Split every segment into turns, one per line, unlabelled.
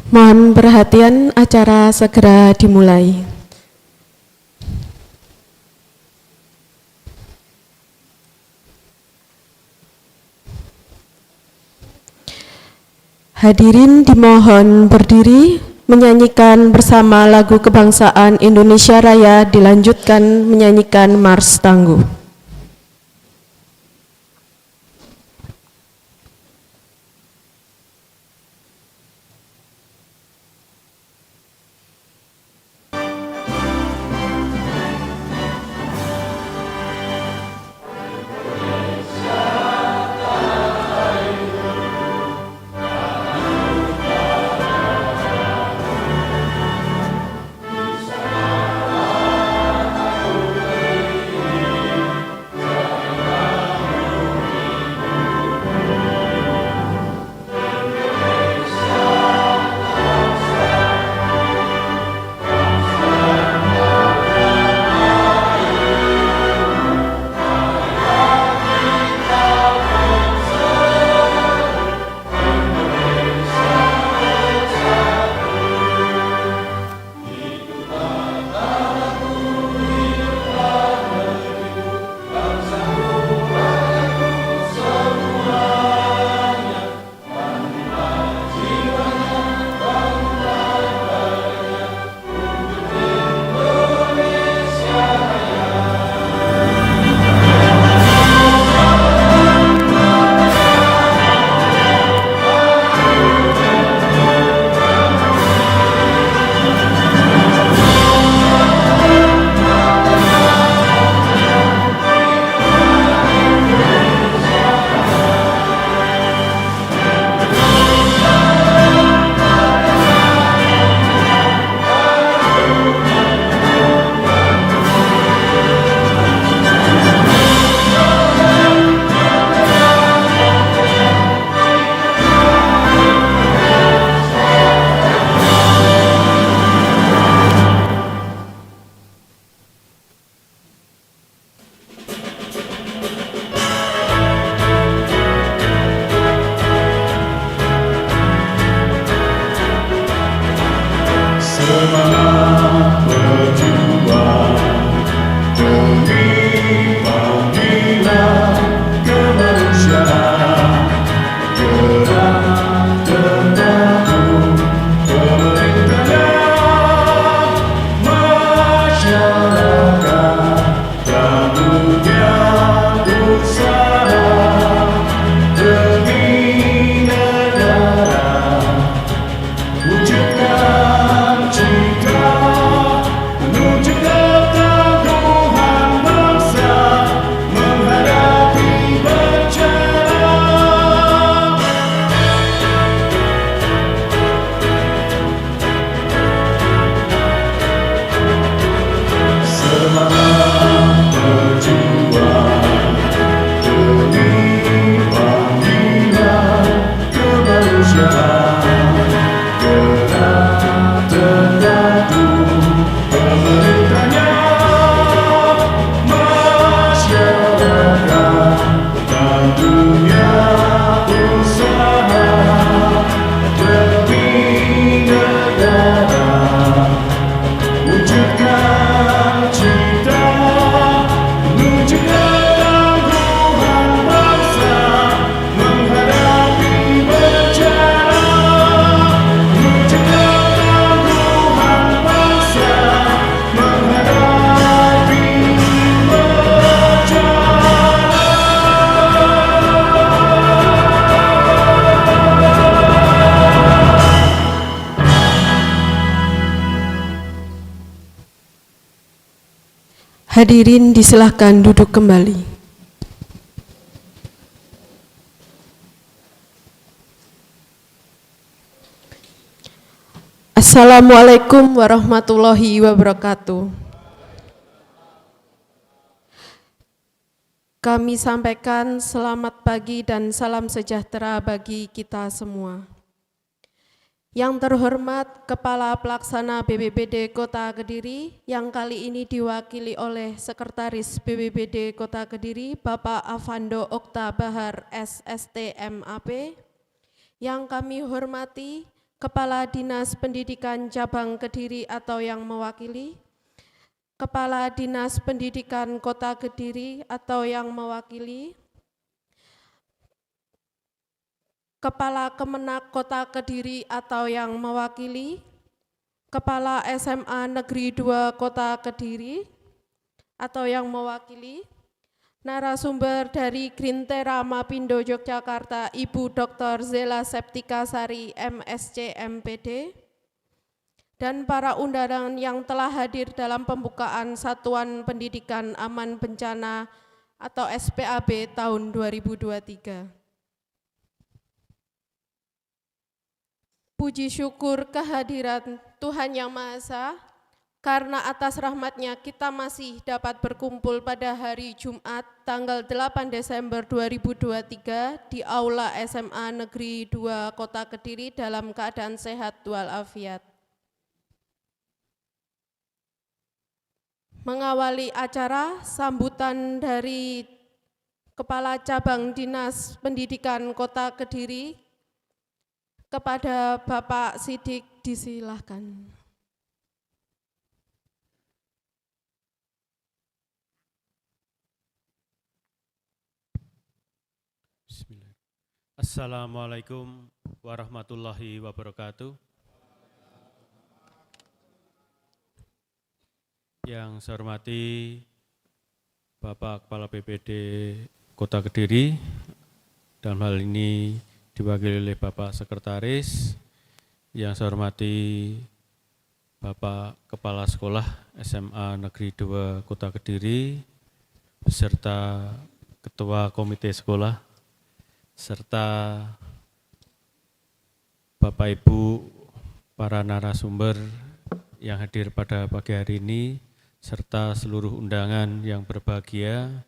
Mohon perhatian, acara segera dimulai. Hadirin dimohon berdiri, menyanyikan bersama lagu kebangsaan Indonesia Raya, dilanjutkan menyanyikan Mars Tangguh. Hadirin disilahkan duduk kembali. Assalamualaikum warahmatullahi wabarakatuh. Kami sampaikan selamat pagi dan salam sejahtera bagi kita semua. Yang terhormat Kepala Pelaksana BPBD Kota Kediri yang kali ini diwakili oleh Sekretaris BPBD Kota Kediri Bapak Avando Okta Bahar SST MAP. Yang kami hormati Kepala Dinas Pendidikan Cabang Kediri atau yang mewakili, Kepala Dinas Pendidikan Kota Kediri atau yang mewakili, Kepala Kemenak Kota Kediri atau yang mewakili, Kepala SMA Negeri 2 Kota Kediri atau yang mewakili, narasumber dari Grintera Mapindo Yogyakarta, Ibu Dr. Zela Septika Sari, MSc MPD, dan para undangan yang telah hadir dalam pembukaan Satuan Pendidikan Aman Bencana atau SPAB tahun 2023. Puji syukur kehadiran Tuhan Yang Maha Esa, karena atas rahmat-Nya kita masih dapat berkumpul pada hari Jumat tanggal 8 Desember 2023 di Aula SMA Negeri 2 Kota Kediri dalam keadaan sehat walafiat. Mengawali acara, sambutan dari Kepala Cabang Dinas Pendidikan Kota Kediri kepada Bapak Sidik disilahkan.
Assalamualaikum warahmatullahi wabarakatuh. Yang saya hormati Bapak Kepala BPD Kota Kediri, dalam hal ini diwakili oleh Bapak Sekretaris. Yang saya hormati Bapak Kepala Sekolah SMA Negeri 2 Kota Kediri, beserta Ketua Komite Sekolah, serta Bapak Ibu para narasumber yang hadir pada pagi hari ini, serta seluruh undangan yang berbahagia.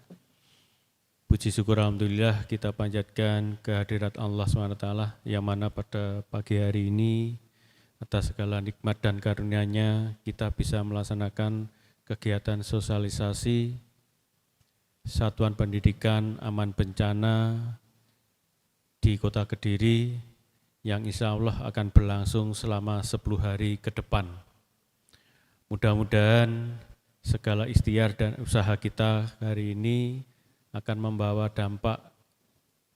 Puji syukur alhamdulillah kita panjatkan kehadirat Allah SWT yang mana pada pagi hari ini atas segala nikmat dan karunia-Nya kita bisa melaksanakan kegiatan sosialisasi Satuan Pendidikan Aman Bencana di Kota Kediri yang insya Allah akan berlangsung selama 10 hari ke depan. Mudah-mudahan segala ikhtiar dan usaha kita hari ini akan membawa dampak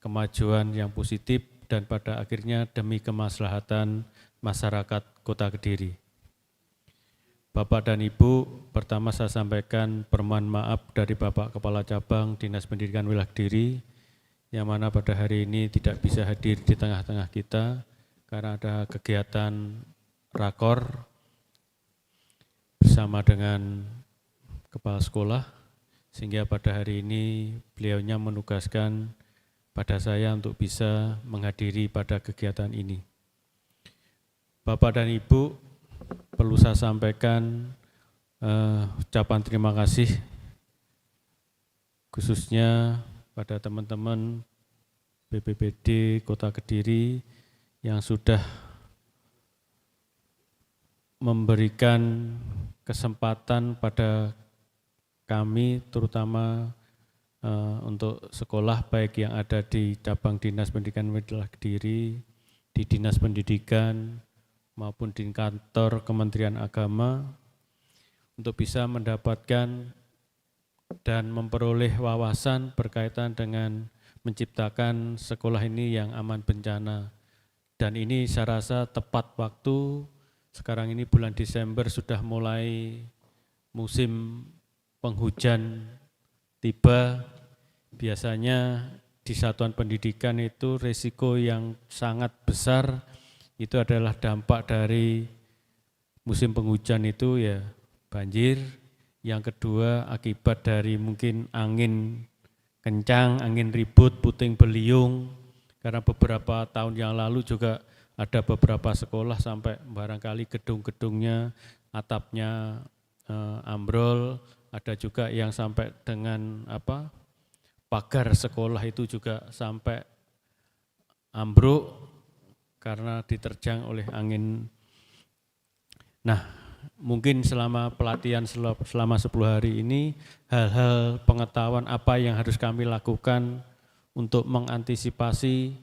kemajuan yang positif dan pada akhirnya demi kemaslahatan masyarakat Kota Kediri. Bapak dan Ibu, pertama saya sampaikan permohonan maaf dari Bapak Kepala Cabang Dinas Pendidikan Wilayah Kediri yang mana pada hari ini tidak bisa hadir di tengah-tengah kita karena ada kegiatan rakor bersama dengan Kepala Sekolah, sehingga pada hari ini beliaunya menugaskan pada saya untuk bisa menghadiri pada kegiatan ini. Bapak dan Ibu, perlu saya sampaikan ucapan terima kasih khususnya pada teman-teman BPBD Kota Kediri yang sudah memberikan kesempatan pada kami, terutama untuk sekolah baik yang ada di cabang Dinas Pendidikan Wilayah Kediri, di Dinas Pendidikan maupun di kantor Kementerian Agama, untuk bisa mendapatkan dan memperoleh wawasan berkaitan dengan menciptakan sekolah ini yang aman bencana. Dan ini saya rasa tepat waktu, sekarang ini bulan Desember sudah mulai musim penghujan tiba. Biasanya di satuan pendidikan itu risiko yang sangat besar itu adalah dampak dari musim penghujan itu ya banjir. Yang kedua akibat dari mungkin angin kencang, angin ribut, puting beliung, karena beberapa tahun yang lalu juga ada beberapa sekolah sampai barangkali gedung-gedungnya, atapnya ambrol, ada juga yang sampai dengan pagar sekolah itu juga sampai ambruk karena diterjang oleh angin. Nah, mungkin selama pelatihan selama 10 hari ini hal-hal pengetahuan apa yang harus kami lakukan untuk mengantisipasi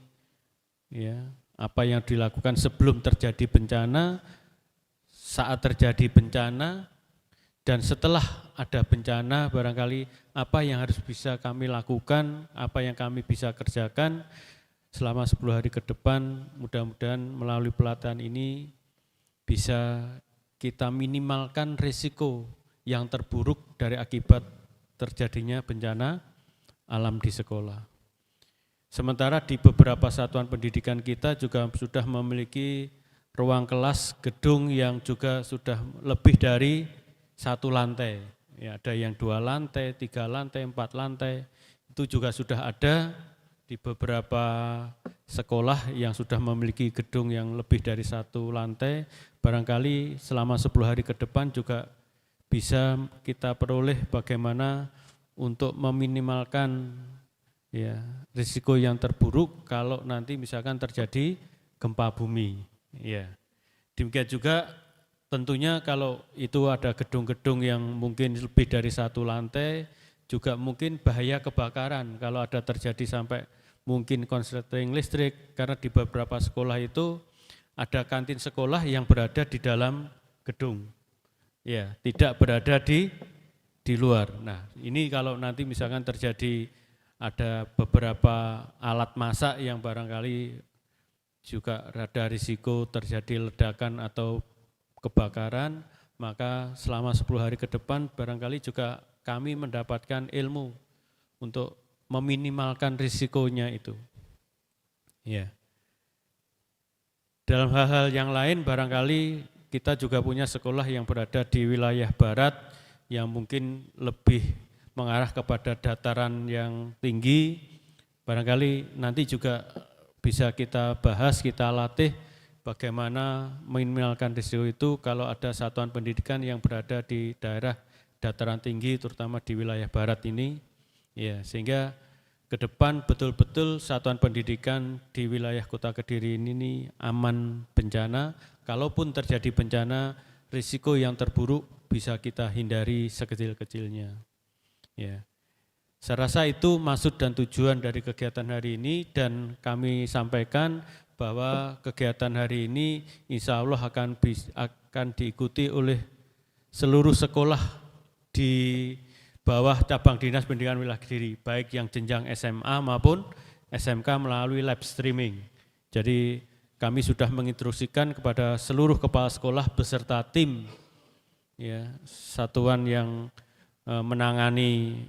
ya apa yang dilakukan sebelum terjadi bencana, saat terjadi bencana, dan setelah ada bencana barangkali apa yang harus bisa kami lakukan, apa yang kami bisa kerjakan selama 10 hari ke depan. Mudah-mudahan melalui pelatihan ini bisa kita minimalkan risiko yang terburuk dari akibat terjadinya bencana alam di sekolah. Sementara di beberapa satuan pendidikan kita juga sudah memiliki ruang kelas, gedung yang juga sudah lebih dari 1 lantai. Ya, ada yang 2 lantai, 3 lantai, 4 lantai. Itu juga sudah ada di beberapa sekolah yang sudah memiliki gedung yang lebih dari 1 lantai. Barangkali selama 10 hari ke depan juga bisa kita peroleh bagaimana untuk meminimalkan ya risiko yang terburuk kalau nanti misalkan terjadi gempa bumi. Ya. Demikian juga tentunya kalau itu ada gedung-gedung yang mungkin lebih dari 1 lantai, juga mungkin bahaya kebakaran kalau ada terjadi sampai mungkin konsleting listrik, karena di beberapa sekolah itu ada kantin sekolah yang berada di dalam gedung, ya tidak berada di luar. Nah ini kalau nanti misalkan terjadi ada beberapa alat masak yang barangkali juga ada risiko terjadi ledakan atau kebakaran, maka selama 10 hari ke depan barangkali juga kami mendapatkan ilmu untuk meminimalkan risikonya itu. Ya. Dalam hal-hal yang lain barangkali kita juga punya sekolah yang berada di wilayah barat yang mungkin lebih mengarah kepada dataran yang tinggi. Barangkali nanti juga bisa kita bahas, kita latih bagaimana meminimalkan risiko itu kalau ada satuan pendidikan yang berada di daerah dataran tinggi, terutama di wilayah barat ini, ya sehingga ke depan betul-betul satuan pendidikan di wilayah Kota Kediri ini aman bencana. Kalaupun terjadi bencana, risiko yang terburuk bisa kita hindari sekecil-kecilnya. Ya. Saya rasa itu maksud dan tujuan dari kegiatan hari ini, dan kami sampaikan bahwa kegiatan hari ini insya Allah akan diikuti oleh seluruh sekolah di bawah cabang Dinas Pendidikan Wilayah Kediri, baik yang jenjang SMA maupun SMK melalui live streaming. Jadi kami sudah menginstruksikan kepada seluruh kepala sekolah beserta tim ya, satuan yang menangani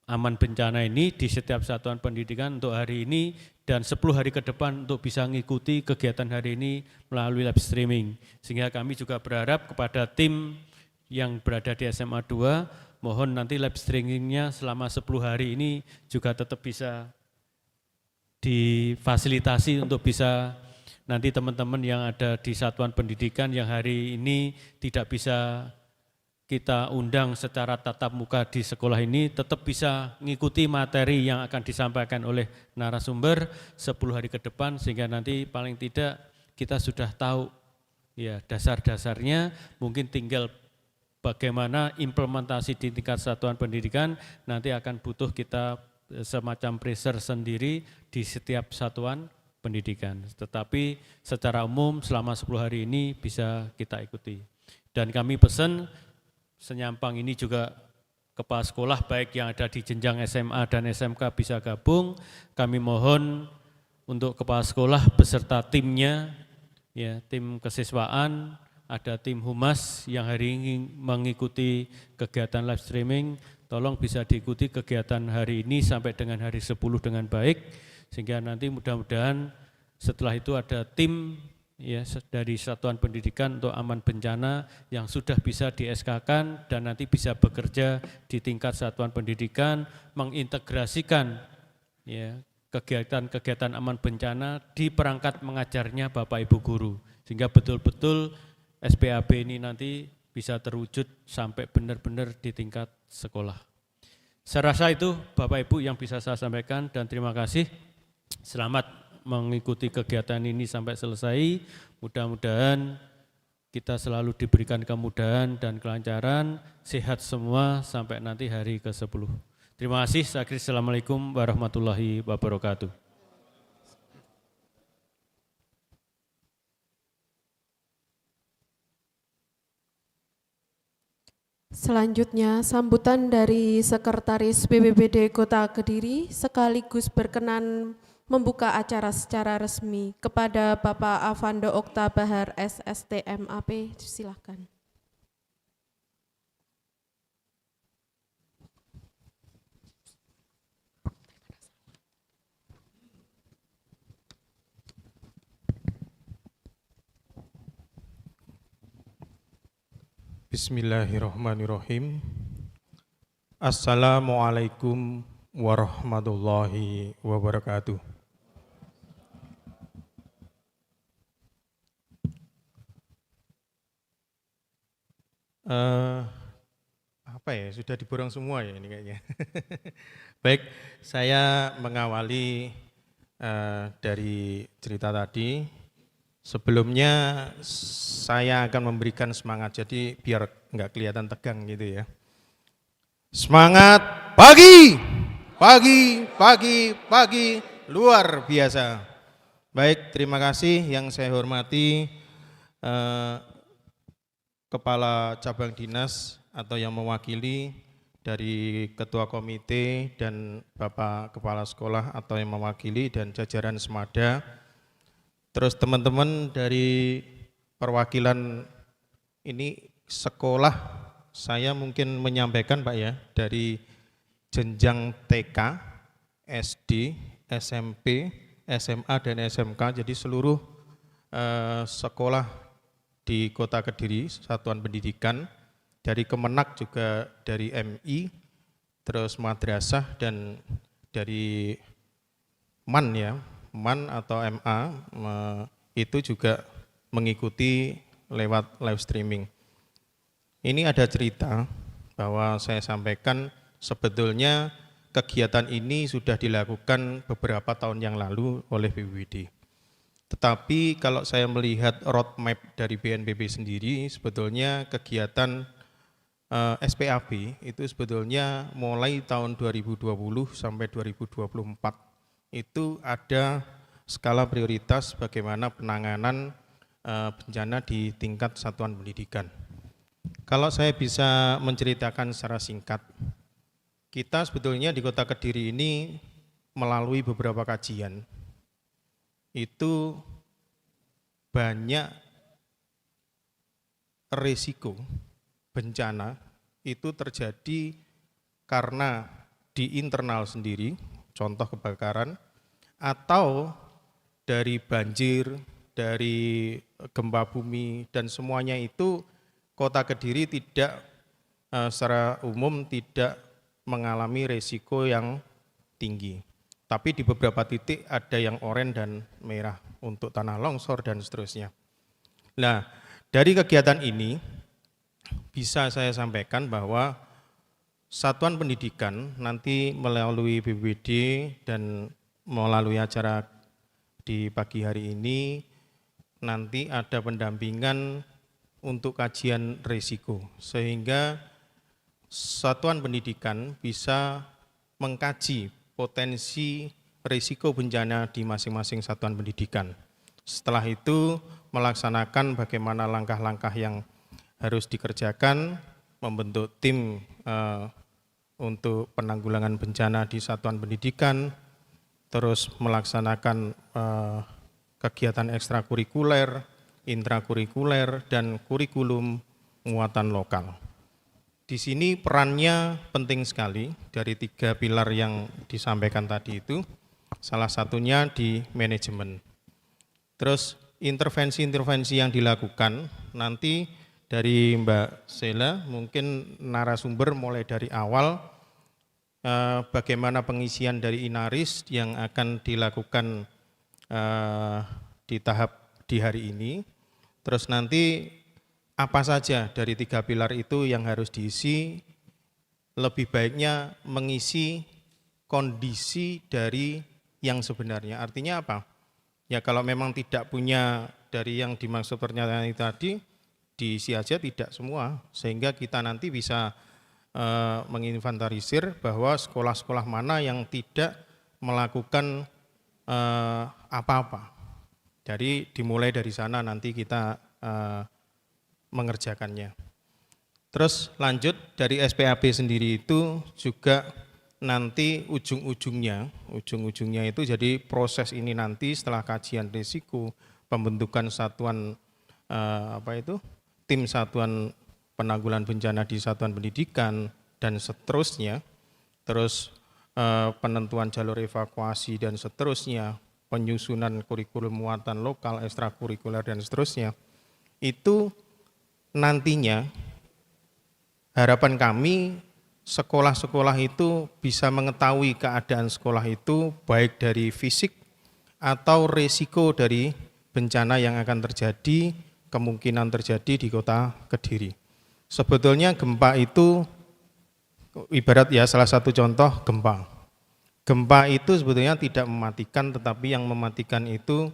aman bencana ini di setiap satuan pendidikan untuk hari ini dan 10 hari ke depan untuk bisa mengikuti kegiatan hari ini melalui live streaming. Sehingga kami juga berharap kepada tim yang berada di SMA 2, mohon nanti live streamingnya selama 10 hari ini juga tetap bisa difasilitasi untuk bisa nanti teman-teman yang ada di satuan pendidikan yang hari ini tidak bisa kita undang secara tatap muka di sekolah ini tetap bisa mengikuti materi yang akan disampaikan oleh narasumber 10 hari ke depan, sehingga nanti paling tidak kita sudah tahu ya dasar-dasarnya, mungkin tinggal bagaimana implementasi di tingkat satuan pendidikan nanti akan butuh kita semacam pressure sendiri di setiap satuan pendidikan. Tetapi secara umum selama 10 hari ini bisa kita ikuti. Dan kami pesan senyampang ini juga kepala sekolah baik yang ada di jenjang SMA dan SMK bisa gabung. Kami mohon untuk kepala sekolah beserta timnya, ya tim kesiswaan, ada tim humas yang hari ini mengikuti kegiatan live streaming, tolong bisa diikuti kegiatan hari ini sampai dengan hari 10 dengan baik, sehingga nanti mudah-mudahan setelah itu ada tim ya dari satuan pendidikan untuk aman bencana yang sudah bisa di SK-kan dan nanti bisa bekerja di tingkat satuan pendidikan mengintegrasikan ya kegiatan-kegiatan aman bencana di perangkat mengajarnya Bapak Ibu guru, sehingga betul-betul SPAB ini nanti bisa terwujud sampai benar-benar di tingkat sekolah. Saya rasa itu Bapak Ibu yang bisa saya sampaikan, dan terima kasih. Selamat mengikuti kegiatan ini sampai selesai. Mudah-mudahan kita selalu diberikan kemudahan dan kelancaran, sehat semua sampai nanti hari ke-10. Terima kasih. Assalamualaikum warahmatullahi wabarakatuh.
Selanjutnya, sambutan dari Sekretaris BPBD Kota Kediri sekaligus berkenan membuka acara secara resmi kepada Bapak Avando Okta Bahar SST MAP. Silakan.
Bismillahirrahmanirrahim. Assalamualaikum warahmatullahi wabarakatuh. Apa ya, sudah diborong semua ya ini kayaknya. Baik, saya mengawali dari cerita tadi. Sebelumnya saya akan memberikan semangat, jadi biar nggak kelihatan tegang gitu ya. Semangat pagi, pagi, pagi, pagi, luar biasa. Baik, terima kasih yang saya hormati Kepala Cabang Dinas atau yang mewakili dari Ketua Komite dan Bapak Kepala Sekolah atau yang mewakili dan jajaran Semada. Terus teman-teman dari perwakilan ini sekolah, saya mungkin menyampaikan Pak ya, dari jenjang TK, SD, SMP, SMA dan SMK, jadi seluruh sekolah di Kota Kediri, satuan pendidikan, dari Kemenak juga dari MI, terus madrasah dan dari MAN ya, MAN atau MA itu juga mengikuti lewat live streaming. Ini ada cerita bahwa saya sampaikan sebetulnya kegiatan ini sudah dilakukan beberapa tahun yang lalu oleh BPBD. Tetapi kalau saya melihat roadmap dari BNPB sendiri, sebetulnya kegiatan SPAB itu sebetulnya mulai tahun 2020 sampai 2024 itu ada skala prioritas bagaimana penanganan bencana di tingkat satuan pendidikan. Kalau saya bisa menceritakan secara singkat, kita sebetulnya di Kota Kediri ini melalui beberapa kajian, itu banyak risiko bencana itu terjadi karena di internal sendiri, contoh kebakaran, atau dari banjir, dari gempa bumi, dan semuanya itu Kota Kediri tidak secara umum tidak mengalami resiko yang tinggi. Tapi di beberapa titik ada yang oranye dan merah untuk tanah longsor dan seterusnya. Nah, dari kegiatan ini bisa saya sampaikan bahwa Satuan Pendidikan nanti melalui BPBD dan melalui acara di pagi hari ini nanti ada pendampingan untuk kajian risiko sehingga Satuan Pendidikan bisa mengkaji potensi risiko bencana di masing-masing satuan pendidikan. Setelah itu melaksanakan bagaimana langkah-langkah yang harus dikerjakan, membentuk tim untuk penanggulangan bencana di satuan pendidikan, terus melaksanakan kegiatan ekstrakurikuler, intrakurikuler, dan kurikulum muatan lokal. Di sini perannya penting sekali dari 3 pilar yang disampaikan tadi itu, salah satunya di manajemen. Terus intervensi-intervensi yang dilakukan nanti dari Mbak Sela, mungkin narasumber mulai dari awal bagaimana pengisian dari Inaris yang akan dilakukan di tahap di hari ini. Terus nanti apa saja dari 3 pilar itu yang harus diisi, lebih baiknya mengisi kondisi dari yang sebenarnya. Artinya apa? Ya kalau memang tidak punya dari yang dimaksud pernyataan itu tadi, diisi aja tidak semua, sehingga kita nanti bisa menginventarisir bahwa sekolah-sekolah mana yang tidak melakukan apa-apa. Jadi dimulai dari sana nanti kita mengerjakannya. Terus lanjut dari SPAB sendiri itu juga nanti ujung-ujungnya itu jadi proses ini nanti setelah kajian risiko, pembentukan satuan tim satuan penanggulangan bencana di satuan pendidikan dan seterusnya, terus penentuan jalur evakuasi dan seterusnya, penyusunan kurikulum muatan lokal, ekstrakurikuler dan seterusnya, itu nantinya harapan kami sekolah-sekolah itu bisa mengetahui keadaan sekolah itu baik dari fisik atau resiko dari bencana yang akan terjadi, kemungkinan terjadi di Kota Kediri. Sebetulnya gempa itu ibarat ya salah satu contoh gempa. Gempa itu sebetulnya tidak mematikan, tetapi yang mematikan itu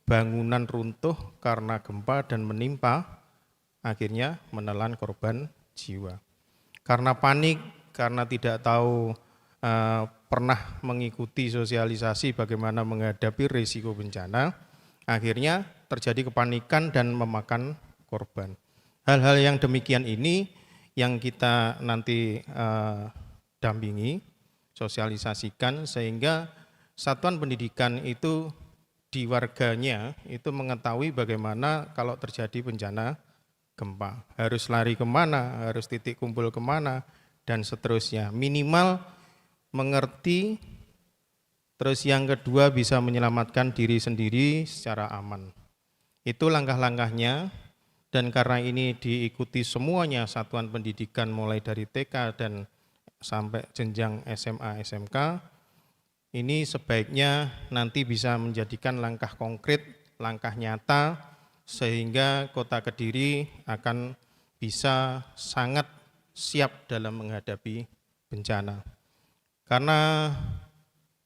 bangunan runtuh karena gempa dan menimpa, akhirnya menelan korban jiwa. Karena panik, karena tidak tahu pernah mengikuti sosialisasi bagaimana menghadapi risiko bencana, akhirnya terjadi kepanikan dan memakan korban. Hal-hal yang demikian ini yang kita nanti dampingi, sosialisasikan sehingga satuan pendidikan itu di warganya itu mengetahui bagaimana kalau terjadi bencana gempa, harus lari kemana, harus titik kumpul kemana, dan seterusnya. Minimal mengerti, terus yang kedua bisa menyelamatkan diri sendiri secara aman. Itu langkah-langkahnya, dan karena ini diikuti semuanya satuan pendidikan mulai dari TK dan sampai jenjang SMA, SMK, ini sebaiknya nanti bisa menjadikan langkah konkret, langkah nyata, sehingga Kota Kediri akan bisa sangat siap dalam menghadapi bencana. Karena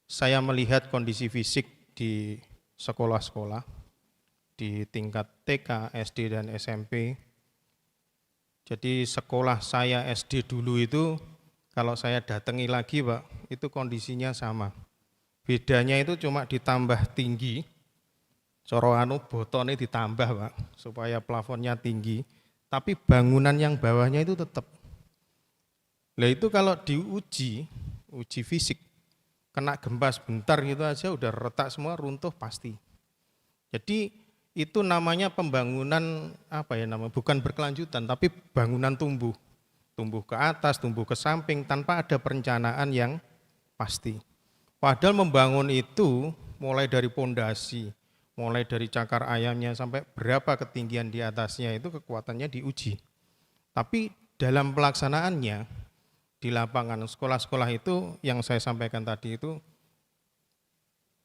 saya melihat kondisi fisik di sekolah-sekolah, di tingkat TK, SD, dan SMP. Jadi sekolah saya SD dulu itu, kalau saya datangi lagi Pak, itu kondisinya sama. Bedanya itu cuma ditambah tinggi, coro botone ditambah Pak, supaya plafonnya tinggi, tapi bangunan yang bawahnya itu tetap. Nah itu kalau uji fisik, kena gempa sebentar gitu aja udah retak semua, runtuh pasti. Jadi itu namanya pembangunan bukan berkelanjutan, tapi bangunan tumbuh ke atas, tumbuh ke samping tanpa ada perencanaan yang pasti. Padahal membangun itu mulai dari pondasi, mulai dari cakar ayamnya sampai berapa ketinggian di atasnya itu kekuatannya diuji. Tapi dalam pelaksanaannya di lapangan sekolah-sekolah itu yang saya sampaikan tadi itu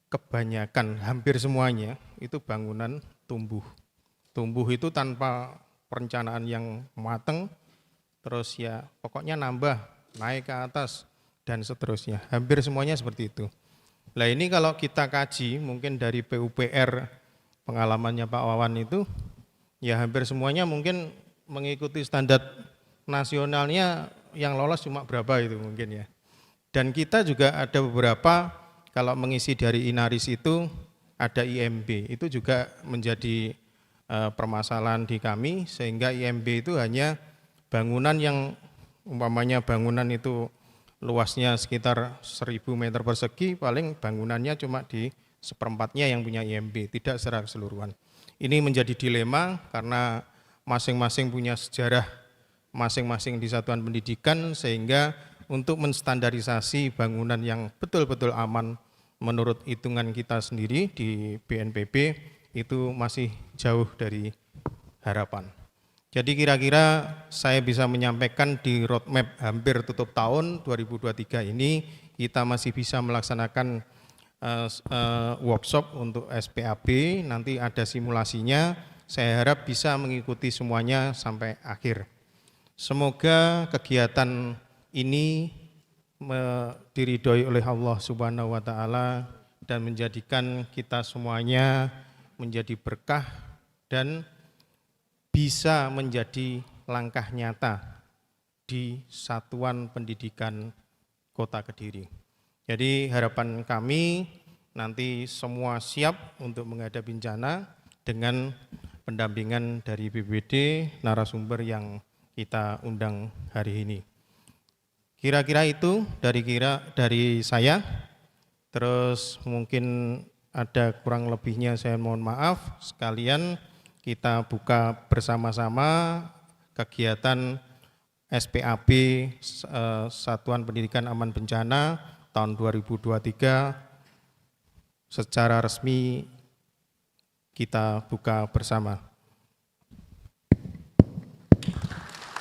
kebanyakan, hampir semuanya itu bangunan tumbuh. Tumbuh itu tanpa perencanaan yang matang, terus ya pokoknya nambah, naik ke atas dan seterusnya. Hampir semuanya seperti itu. Nah ini kalau kita kaji mungkin dari PUPR pengalamannya Pak Wawan itu ya hampir semuanya mungkin mengikuti standar nasionalnya, yang lolos cuma berapa itu mungkin ya. Dan kita juga ada beberapa kalau mengisi dari Inaris itu ada IMB, itu juga menjadi permasalahan di kami sehingga IMB itu hanya bangunan yang umpamanya bangunan itu luasnya sekitar 1000 meter persegi, paling bangunannya cuma di seperempatnya yang punya IMB, tidak secara keseluruhan. Ini menjadi dilema karena masing-masing punya sejarah masing-masing di satuan pendidikan, sehingga untuk menstandarisasi bangunan yang betul-betul aman menurut hitungan kita sendiri di BNPB itu masih jauh dari harapan. Jadi kira-kira saya bisa menyampaikan di roadmap hampir tutup tahun 2023 ini kita masih bisa melaksanakan workshop untuk SPAB, nanti ada simulasinya, saya harap bisa mengikuti semuanya sampai akhir. Semoga kegiatan ini diridhoi oleh Allah Subhanahu wa Ta'ala dan menjadikan kita semuanya menjadi berkah dan bisa menjadi langkah nyata di Satuan Pendidikan Kota Kediri. Jadi harapan kami nanti semua siap untuk menghadapi bencana dengan pendampingan dari BPBD, narasumber yang kita undang hari ini. Kira-kira itu dari saya. Terus mungkin ada kurang lebihnya saya mohon maaf. Sekalian kita buka bersama-sama kegiatan SPAB Satuan Pendidikan Aman Bencana tahun 2023 secara resmi kita buka bersama.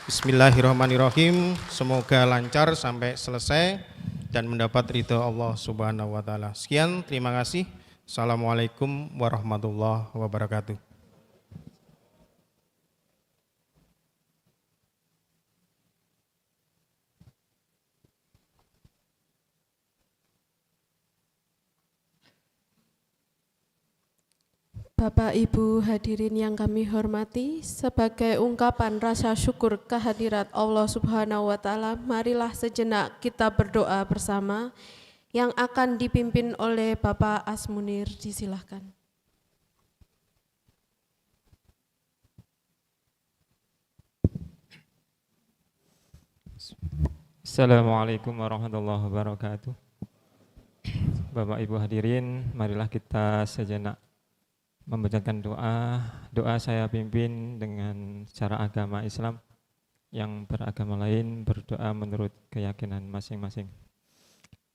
Bismillahirrahmanirrahim. Semoga lancar sampai selesai dan mendapat ridho Allah Subhanahu wa taala. Sekian, terima kasih. Assalamualaikum warahmatullahi wabarakatuh.
Bapak Ibu hadirin yang kami hormati, sebagai ungkapan rasa syukur kehadirat Allah Subhanahu wa taala, marilah sejenak kita berdoa bersama yang akan dipimpin oleh Bapak Asmunir. Disilahkan.
Assalamualaikum warahmatullahi wabarakatuh. Bapak Ibu hadirin, marilah kita sejenak membacakan doa. Doa saya pimpin dengan cara agama Islam. Yang beragama lain berdoa menurut keyakinan masing-masing.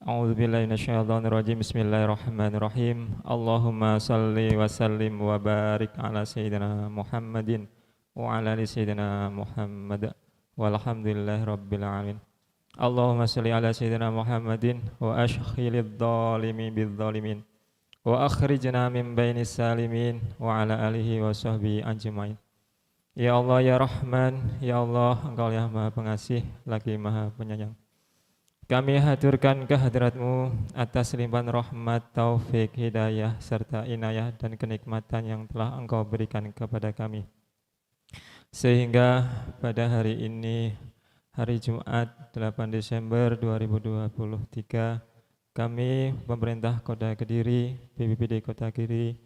A'udzubillahi minasyaitonirrajim. Bismillahirrahmanirrahim. Allahumma salli wa sallim wa barik ala sayyidina Muhammadin wa ala ali sayyidina Muhammad walhamdulillahi rabbil alamin. Allahumma salli ala sayyidina Muhammadin wa ashkhilid dhalimin bil dhalimin wa akhrijna min bainis salimin wa ala alihi wa sahbihi ajmain. Ya Allah ya Rahman, ya Allah Engkau yang Maha Pengasih lagi Maha Penyayang. Kami haturkan kehadirat-Mu atas limpahan rahmat, taufik, hidayah serta inayah dan kenikmatan yang telah Engkau berikan kepada kami. Sehingga pada hari ini, hari Jumat 8 Desember 2023, kami pemerintah Kota Kediri, BPBD Kota Kediri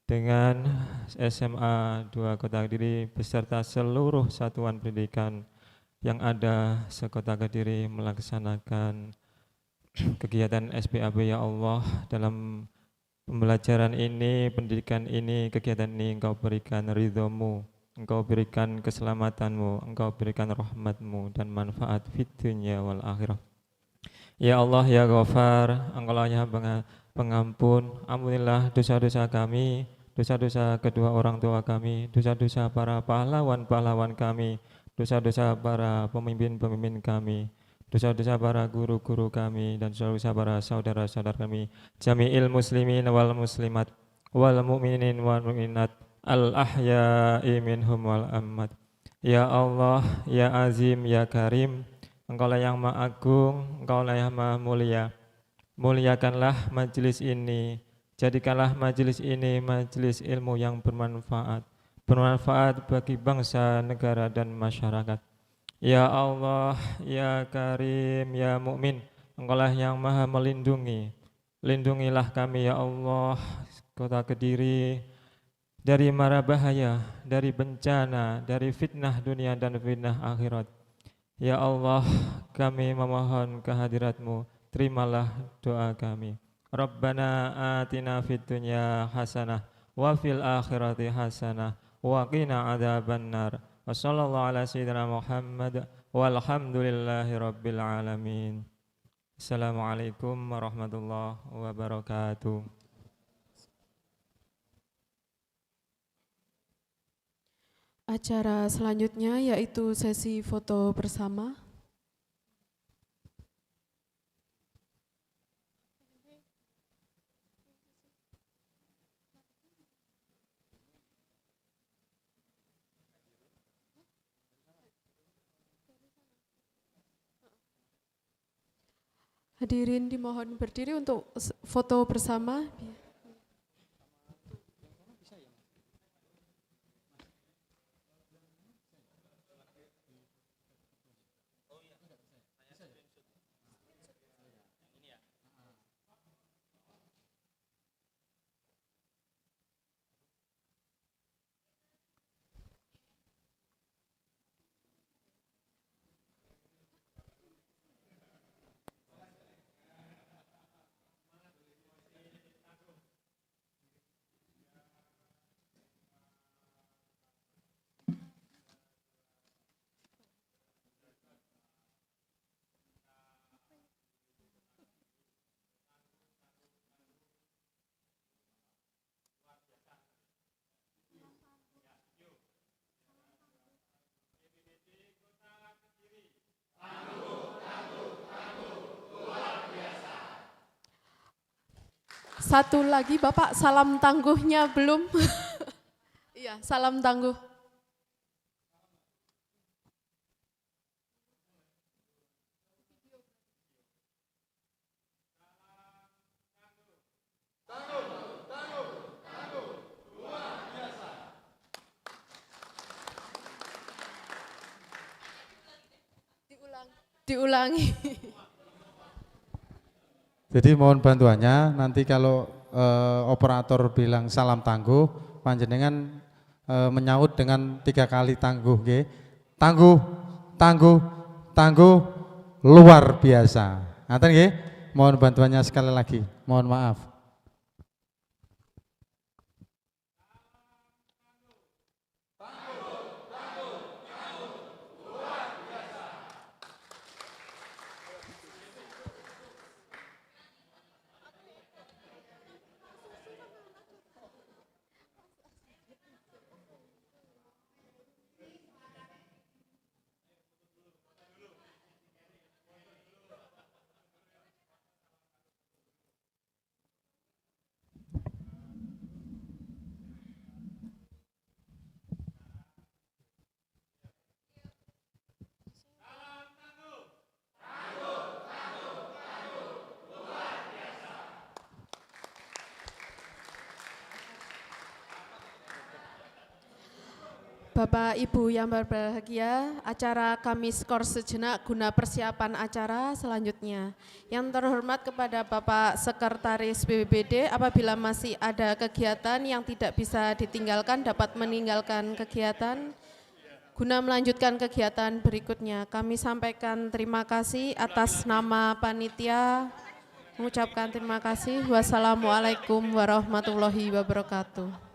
dengan SMA 2 Kota Kediri beserta seluruh satuan pendidikan yang ada se-Kota Kediri melaksanakan kegiatan SPAB ya Allah. Dalam pembelajaran ini, pendidikan ini, kegiatan ini Engkau berikan ridho-Mu, Engkau berikan keselamatan-Mu, Engkau berikan rahmat-Mu dan manfaat fid dunya wal akhirah. Ya Allah ya Ghafar, Engkau lah yang pengampun. Ampunilah dosa-dosa kami, dosa-dosa kedua orang tua kami, dosa-dosa para pahlawan-pahlawan kami, dosa-dosa para pemimpin-pemimpin kami, dosa-dosa para guru-guru kami, dan dosa-dosa para saudara-saudara kami, jami'il muslimin wal muslimat wal mu'minin wal mu'minat al ahya'i minhum wal ammat. Ya Allah ya Azim ya Karim, Engkaulah yang Maha Agung, Engkaulah yang Maha Mulia. Muliakanlah majelis ini, jadikanlah majelis ini majelis ilmu yang bermanfaat, bermanfaat bagi bangsa, negara dan masyarakat. Ya Allah, ya Karim, ya Mukmin, Engkaulah yang Maha melindungi. Lindungilah kami ya Allah, Kota Kediri, dari mara bahaya, dari bencana, dari fitnah dunia dan fitnah akhirat. Ya Allah, kami memohon kehadirat-Mu, terimalah doa kami. Rabbana atina fid dunya hasanah wa fil akhirati hasanah wa qina adzabannar. Wa sallallahu ala sayyidina Muhammad walhamdulillahi rabbil alamin. Assalamualaikum warahmatullahi wabarakatuh.
Acara selanjutnya yaitu sesi foto bersama. Hadirin dimohon berdiri untuk foto bersama. Satu lagi Bapak, salam tangguhnya belum? Iya, salam tangguh. Diulangi.
Jadi mohon bantuannya nanti kalau operator bilang salam tangguh, panjenengan menyaut dengan 3 kali tangguh, nggih. Tangguh, tangguh, tangguh, luar biasa. Ngaten nggih? Mohon bantuannya sekali lagi. Mohon maaf.
Bapak Ibu yang berbahagia, acara kami skor sejenak guna persiapan acara selanjutnya. Yang terhormat kepada Bapak Sekretaris BPBD, apabila masih ada kegiatan yang tidak bisa ditinggalkan dapat meninggalkan kegiatan guna melanjutkan kegiatan berikutnya. Kami sampaikan terima kasih atas nama panitia, mengucapkan terima kasih. Wassalamualaikum warahmatullahi wabarakatuh.